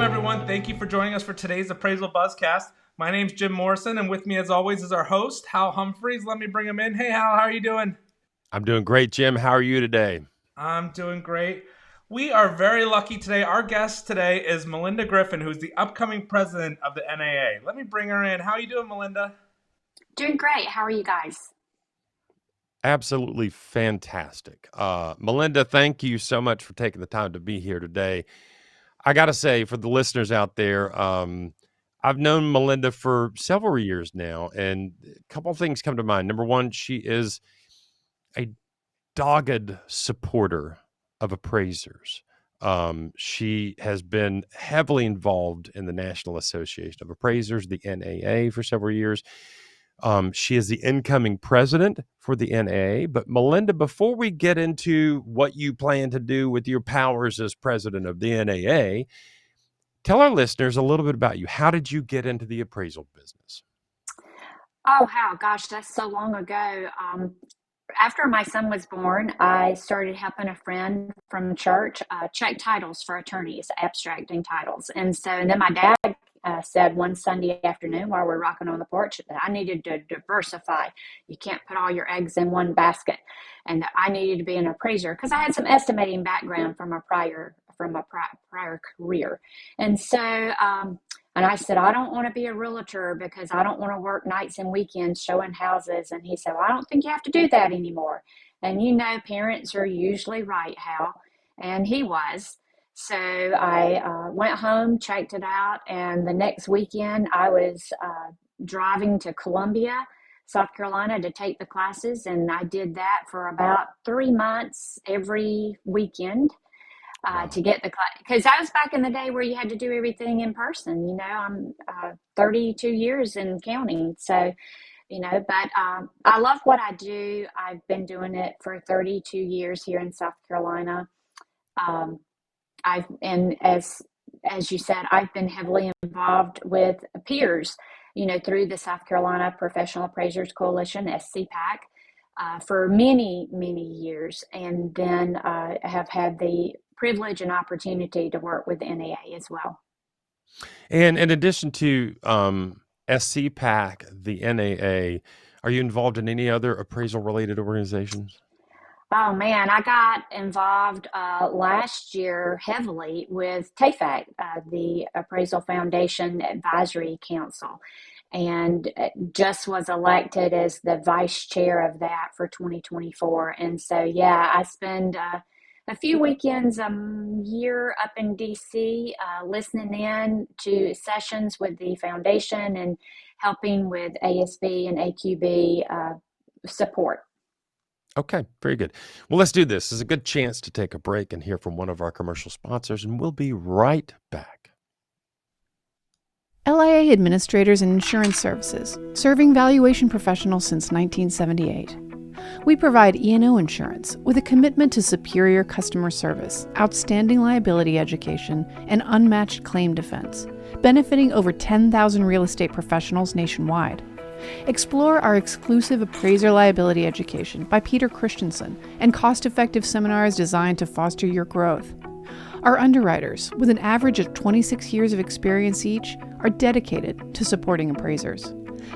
Welcome, everyone. Thank you for joining us for today's Appraisal Buzzcast. My name's Jim Morrison, and with me, as always, is our host, Hal Humphreys. Let me bring him in. Hey, Hal, how are you doing? I'm doing great, Jim. How are you today? I'm doing great. We are very lucky today. Our guest today is Malinda Griffin, who's the upcoming president of the NAA. Let me bring her in. How are you doing, Malinda? Doing great. How are you guys? Absolutely fantastic. Malinda, thank you so much for taking the time to be here today. I got to say, for the listeners out there, I've known Malinda for several years now, and a couple of things come to mind. Number one, she is a dogged supporter of appraisers. She has been heavily involved in the National Association of Appraisers, the NAA, for several years. She is the incoming president for the NAA. But Malinda, before we get into what you plan to do with your powers as president of the NAA, tell our listeners a little bit about you. How did you get into the appraisal business? Oh, wow. Gosh, that's so long ago. After my son was born, I started helping a friend from church check titles for attorneys, abstracting titles. And then my dad said one Sunday afternoon while we're rocking on the porch that I needed to diversify. You can't put all your eggs in one basket, and that I needed to be an appraiser because I had some estimating background from a prior career. And I said, I don't want to be a realtor because I don't want to work nights and weekends showing houses. And he said, well, I don't think you have to do that anymore. And parents are usually right, Hal. And he was. So I went home, checked it out. And the next weekend, I was driving to Columbia, South Carolina to take the classes. And I did that for about 3 months every weekend. To get the class, because I was back in the day where you had to do everything in person. I'm 32 years and counting. So, but I love what I do. I've been doing it for 32 years here in South Carolina. And as you said, I've been heavily involved with peers, through the South Carolina Professional Appraisers Coalition, SCPAC. For many, many years, and then I have had the privilege and opportunity to work with the NAA as well. And in addition to SCPAC, the NAA, are you involved in any other appraisal-related organizations? Oh, man, I got involved last year heavily with TAFAC, the Appraisal Foundation Advisory Council, and just was elected as the vice chair of that for 2024. And so, I spend a few weekends a year up in DC listening in to sessions with the foundation and helping with ASB and AQB support. Okay, very good. Well, let's do this. This is a good chance to take a break and hear from one of our commercial sponsors, and we'll be right back. LIA Administrators and Insurance Services, serving valuation professionals since 1978. We provide E&O insurance with a commitment to superior customer service, outstanding liability education, and unmatched claim defense, benefiting over 10,000 real estate professionals nationwide. Explore our exclusive appraiser liability education by Peter Christensen and cost-effective seminars designed to foster your growth. Our underwriters, with an average of 26 years of experience each, are dedicated to supporting appraisers.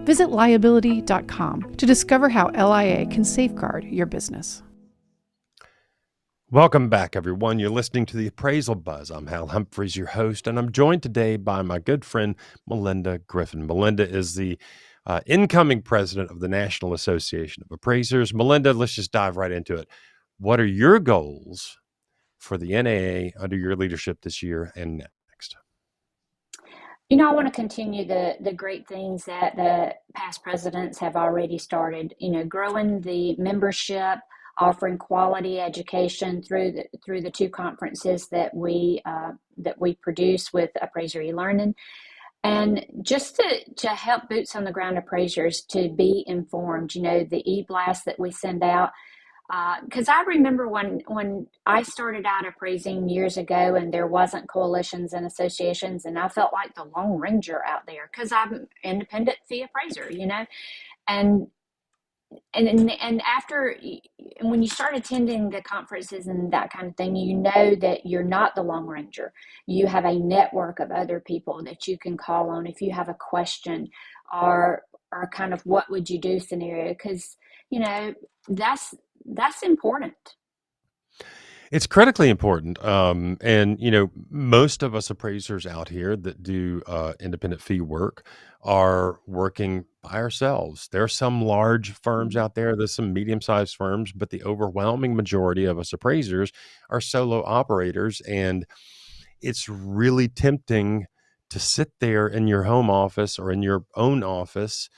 Visit liability.com to discover how LIA can safeguard your business. Welcome back, everyone. You're listening to the Appraisal Buzz. I'm Hal Humphreys, your host, and I'm joined today by my good friend, Malinda Griffin. Malinda is the incoming president of the National Association of Appraisers. Malinda, let's just dive right into it. What are your goals for the NAA under your leadership this year and next? I want to continue the great things that the past presidents have already started, growing the membership, offering quality education through the two conferences that we produce with Appraiser eLearning. And just to help boots on the ground appraisers to be informed, the e-blast that we send out. Because I remember when I started out appraising years ago and there wasn't coalitions and associations, and I felt like the Lone Ranger out there because I'm an independent fee appraiser, and and after, when you start attending the conferences and that kind of thing, you know that you're not the Lone Ranger. You have a network of other people that you can call on if you have a question, or kind of what would you do scenario, because that's important. It's critically important. And, most of us appraisers out here that do independent fee work are working by ourselves. There are some large firms out there, there's some medium sized firms, but the overwhelming majority of us appraisers are solo operators. And it's really tempting to sit there in your home office or in your own office,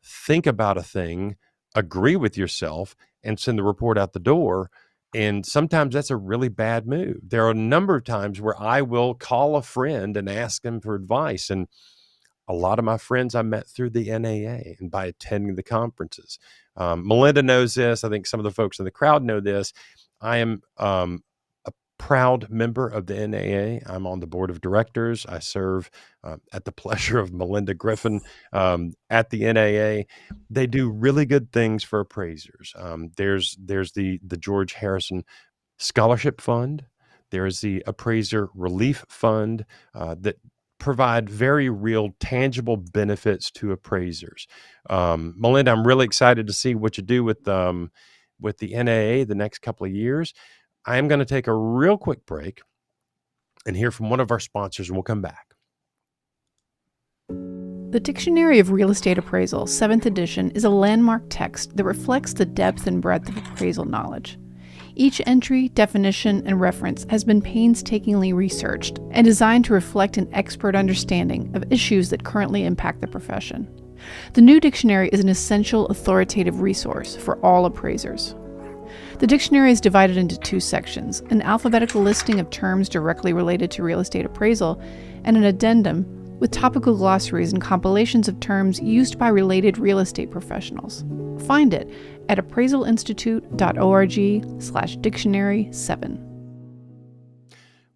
think about a thing, agree with yourself, and send the report out the door. And sometimes that's a really bad move. There are a number of times where I will call a friend and ask them for advice. And a lot of my friends I met through the NAA and by attending the conferences. Malinda knows this. I think some of the folks in the crowd know this. I am a proud member of the NAA. I'm on the board of directors. I serve at the pleasure of Malinda Griffin at the NAA. They do really good things for appraisers. There's the George Harrison Scholarship Fund. There's the Appraiser Relief Fund that provide very real, tangible benefits to appraisers. Malinda, I'm really excited to see what you do with the NAA the next couple of years. I am going to take a real quick break and hear from one of our sponsors, and we'll come back. The Dictionary of Real Estate Appraisal, 7th edition, is a landmark text that reflects the depth and breadth of appraisal knowledge. Each entry, definition, and reference has been painstakingly researched and designed to reflect an expert understanding of issues that currently impact the profession. The new dictionary is an essential authoritative resource for all appraisers. The dictionary is divided into 2 sections, an alphabetical listing of terms directly related to real estate appraisal, and an addendum with topical glossaries and compilations of terms used by related real estate professionals. Find it at appraisalinstitute.org/dictionary7.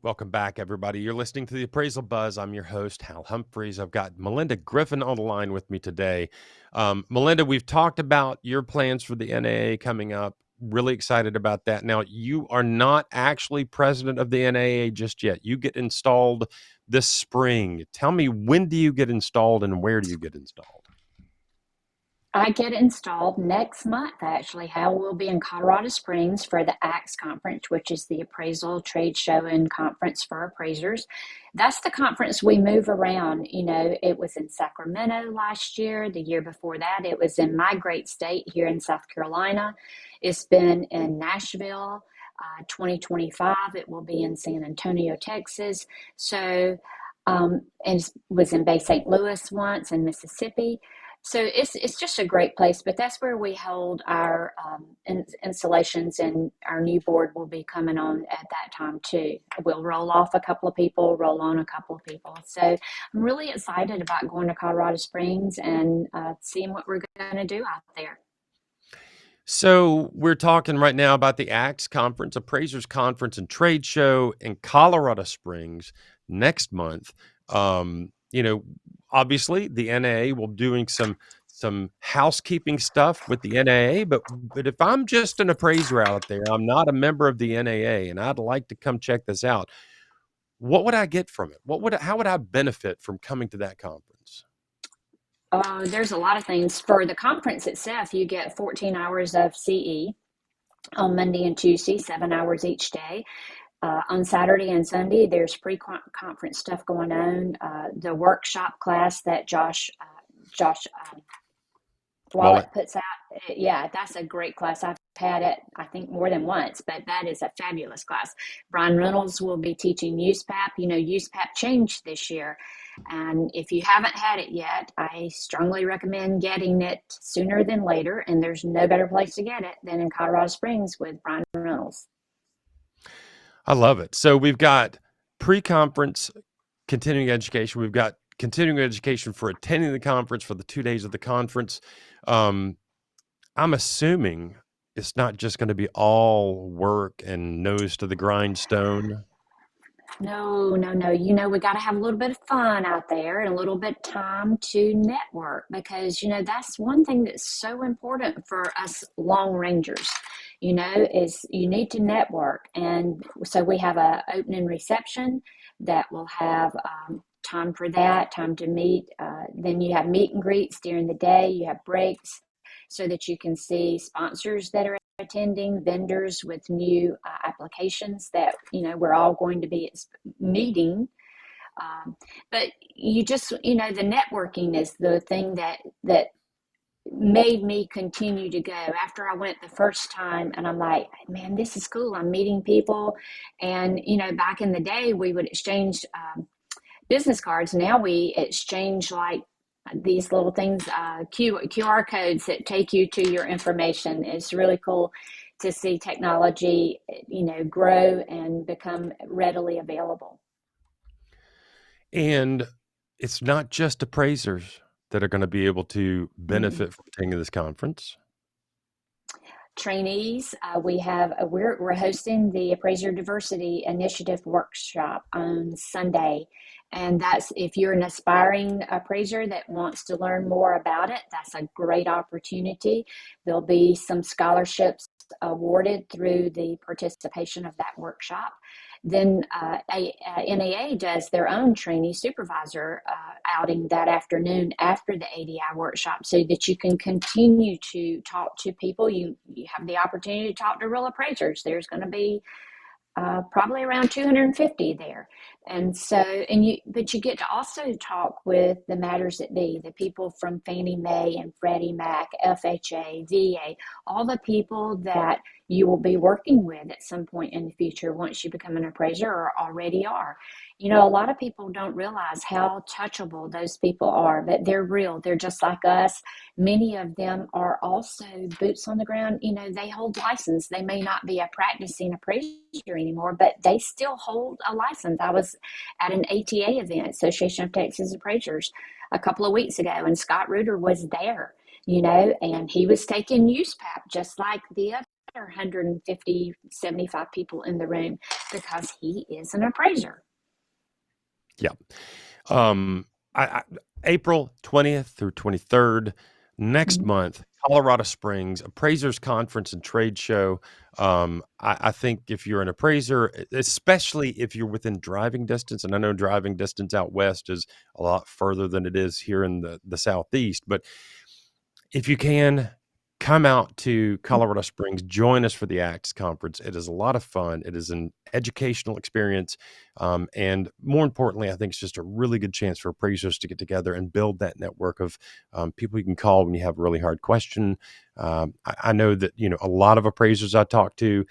Welcome back, everybody. You're listening to the Appraisal Buzz. I'm your host, Hal Humphreys. I've got Malinda Griffin on the line with me today. Malinda, we've talked about your plans for the NAA coming up. Really excited about that. Now, you are not actually president of the NAA just yet. You get installed this spring. Tell me, when do you get installed and where do you get installed? I get installed next month, actually. Hal will be in Colorado Springs for the ACTS conference, which is the Appraisal Trade Show and Conference for Appraisers. That's the conference we move around. It was in Sacramento last year. The year before that, it was in my great state here in South Carolina. It's been in Nashville. 2025, it will be in San Antonio, Texas. So, and it was in Bay St. Louis once, in Mississippi. So it's just a great place, but that's where we hold our installations, and our new board will be coming on at that time too. We'll roll off a couple of people, roll on a couple of people. So I'm really excited about going to Colorado Springs and seeing what we're going to do out there. So we're talking right now about the ACTS Conference, Appraisers Conference and Trade Show in Colorado Springs next month. Obviously the NAA will be doing some housekeeping stuff with the NAA, but if I'm just an appraiser out there, I'm not a member of the NAA, and I'd like to come check this out, what would I get from it? How would I benefit from coming to that conference? There's a lot of things. For the conference itself, you get 14 hours of CE on Monday and Tuesday, 7 hours each day. On Saturday and Sunday, there's pre-conference stuff going on. The workshop class that Josh Wallet puts out, yeah, that's a great class. I've had it, I think, more than once, but that is a fabulous class. Brian Reynolds will be teaching USPAP. USPAP changed this year. And if you haven't had it yet, I strongly recommend getting it sooner than later. And there's no better place to get it than in Colorado Springs with Brian Reynolds. I love it. So we've got pre-conference continuing education. We've got continuing education for attending the conference for the 2 days of the conference. I'm assuming it's not just going to be all work and nose to the grindstone. No, no, no. You know, we got to have a little bit of fun out there and a little bit of time to network because, that's one thing that's so important for us long rangers, is you need to network. And so we have a opening reception that will have time for that, time to meet. Then you have meet and greets during the day. You have breaks so that you can see sponsors that are attending, vendors with new applications that we're all going to be meeting. But the networking is the thing that made me continue to go after I went the first time. And I'm like, man, this is cool. I'm meeting people. And back in the day, we would exchange business cards. Now we exchange like these little things, QR codes that take you to your information. It's really cool to see technology, grow and become readily available. And it's not just appraisers that are going to be able to benefit from attending this conference. Trainees, we're hosting the Appraiser Diversity Initiative Workshop on Sunday. And that's, if you're an aspiring appraiser that wants to learn more about it, that's a great opportunity. There'll be some scholarships awarded through the participation of that workshop. Then NAA does their own trainee supervisor outing that afternoon after the ADI workshop so that you can continue to talk to people. You have the opportunity to talk to real appraisers. There's going to be probably around 250 there. And so, but you get to also talk with the matters that be, the people from Fannie Mae and Freddie Mac, FHA, VA, all the people that you will be working with at some point in the future once you become an appraiser or already are. A lot of people don't realize how touchable those people are, but they're real. They're just like us. Many of them are also boots on the ground. They hold license. They may not be a practicing appraiser anymore, but they still hold a license. I was at an ATA event, Association of Texas Appraisers, a couple of weeks ago, and Scott Reuter was there, and he was taking USPAP just like the other 150, 75 people in the room because he is an appraiser. Yeah. April 20th through 23rd, next month, Colorado Springs Appraisers Conference and Trade Show. I think if you're an appraiser, especially if you're within driving distance, and I know driving distance out west is a lot further than it is here in the Southeast, but if you can, come out to Colorado Springs, join us for the ACTS conference. It is a lot of fun. It is an educational experience. And more importantly, I think it's just a really good chance for appraisers to get together and build that network of people you can call when you have a really hard question. I know that, a lot of appraisers I talk to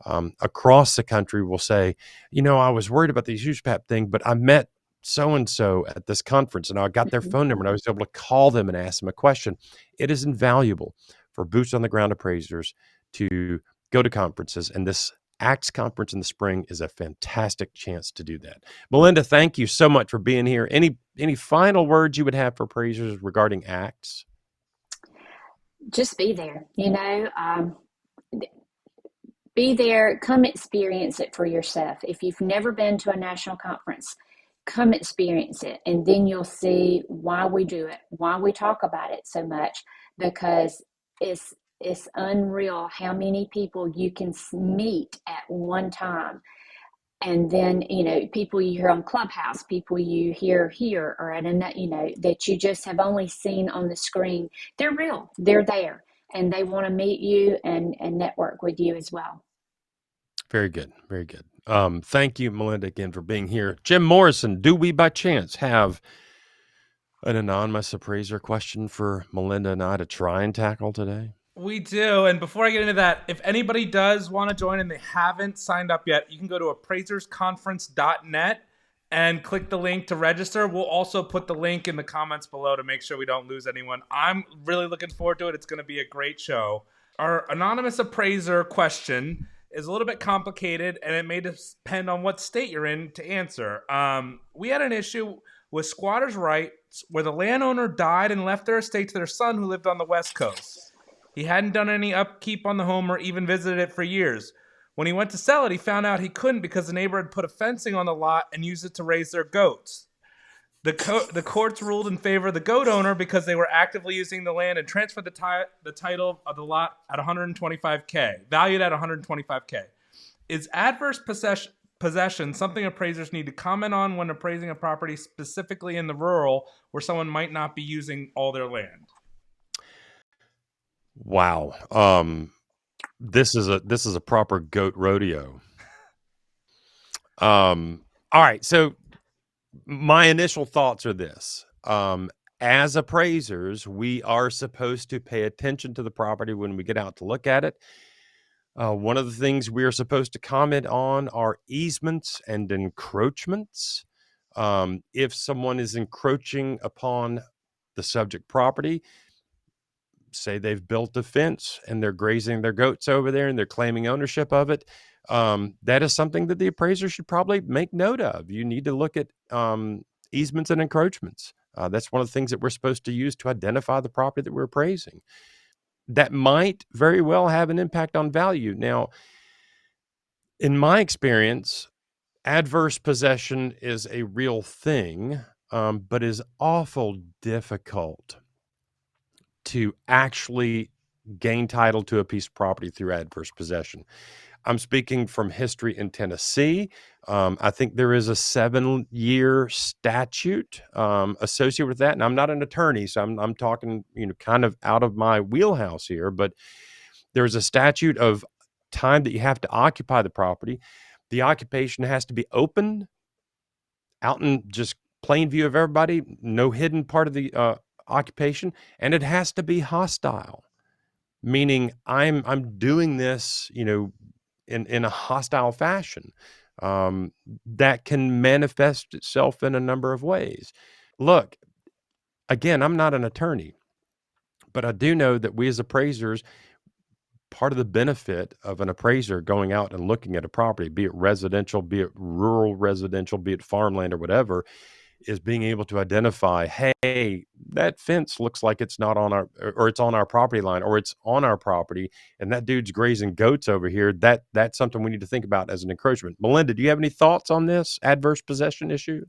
across the country will say, I was worried about the USPAP thing, but I met so-and-so at this conference and I got their phone number and I was able to call them and ask them a question. It is invaluable for boots on the ground appraisers to go to conferences, and this ACTS conference in the spring is a fantastic chance to do that. Malinda, thank you so much for being here. Any final words you would have for appraisers regarding ACTS? Just be there, be there, come experience it for yourself. If you've never been to a national conference, come experience it, and then you'll see why we do it, why we talk about it so much, because it's unreal how many people you can meet at one time. And then, people you hear on Clubhouse, people you hear here or at that you just have only seen on the screen. They're real. They're there. And they want to meet you and network with you as well. Very good. Very good. Thank you, Malinda, again for being here. Jim Morrison, do we by chance have an anonymous appraiser question for Malinda and I to try and tackle today? We do. And before I get into that, if anybody does want to join and they haven't signed up yet, you can go to appraisersconference.net and click the link to register. We'll also put the link in the comments below to make sure we don't lose anyone. I'm really looking forward to it. It's going to be a great show. Our anonymous appraiser question is a little bit complicated, and it may depend on what state you're in to answer. We had an issue with squatters' rights where the landowner died and left their estate to their son who lived on the West Coast. He hadn't done any upkeep on the home or even visited it for years. When he went to sell it, he found out he couldn't because the neighbor had put a fencing on the lot and used it to raise their goats. The courts ruled in favor of the goat owner because they were actively using the land and transferred the title of the lot at $125K, valued at $125K. Is adverse possession something appraisers need to comment on when appraising a property, specifically in the rural where someone might not be using all their land? Wow. This is a proper goat rodeo. All right. So my initial thoughts are this. As appraisers, we are supposed to pay attention to the property when we get out to look at it. One of the things we are supposed to comment on are easements and encroachments. If someone is encroaching upon the subject property, say they've built a fence and they're grazing their goats over there and they're claiming ownership of it, that is something that the appraiser should probably make note of. You need to look at easements and encroachments. That's one of the things that we're supposed to use to identify the property that we're appraising. That might very well have an impact on value. Now, in my experience, adverse possession is a real thing, but is awful difficult to actually gain title to a piece of property through adverse possession. I'm speaking from history in Tennessee. I think there is a 7-year statute associated with that. And I'm not an attorney, so I'm talking, kind of out of my wheelhouse here. But there's a statute of time that you have to occupy the property. The occupation has to be open, out in just plain view of everybody, no hidden part of the occupation, and it has to be hostile, meaning I'm doing this, in a hostile fashion. That can manifest itself in a number of ways. Look, again, I'm not an attorney, but I do know that we as appraisers, part of the benefit of an appraiser going out and looking at a property, be it residential, be it rural residential, be it farmland or whatever, is being able to identify, hey, that fence looks like it's not on our, or it's on our property line, or it's on our property, and that dude's grazing goats over here. That's something we need to think about as an encroachment. Malinda, do you have any thoughts on this adverse possession issue?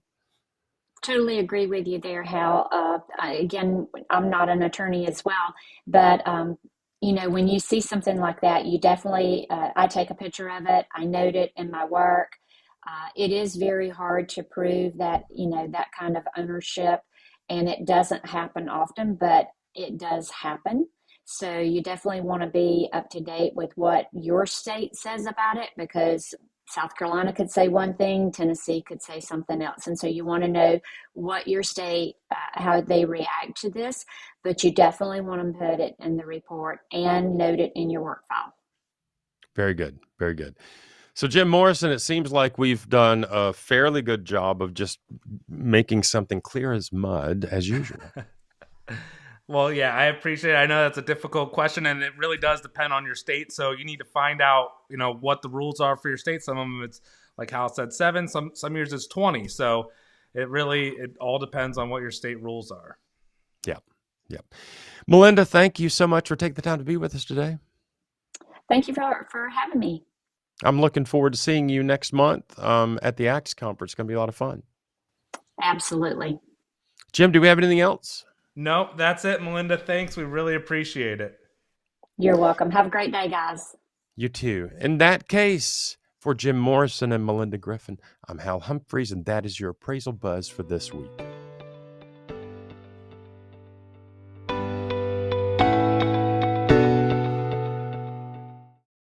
Totally agree with you there, Hal. Again, I'm not an attorney as well, but when you see something like that, you definitely, I take a picture of it. I note it in my work. It is very hard to prove that, that kind of ownership, and it doesn't happen often, but it does happen. So you definitely want to be up to date with what your state says about it, because South Carolina could say one thing, Tennessee could say something else. And so you want to know what your state, how they react to this, but you definitely want to put it in the report and note it in your work file. Very good. Very good. So, Jim Morrison, it seems like we've done a fairly good job of just making something clear as mud, as usual. Well, yeah, I appreciate it. I know that's a difficult question, and it really does depend on your state. So you need to find out, what the rules are for your state. Some of them, it's like Hal said, 7. Some years it's 20. So it all depends on what your state rules are. Yeah. Malinda, thank you so much for taking the time to be with us today. Thank you for having me. I'm looking forward to seeing you next month at the ACTS conference. It's going to be a lot of fun. Absolutely. Jim, do we have anything else? Nope, that's it, Malinda. Thanks. We really appreciate it. You're welcome. Have a great day, guys. You too. In that case, for Jim Morrison and Malinda Griffin, I'm Hal Humphreys, and that is your appraisal buzz for this week.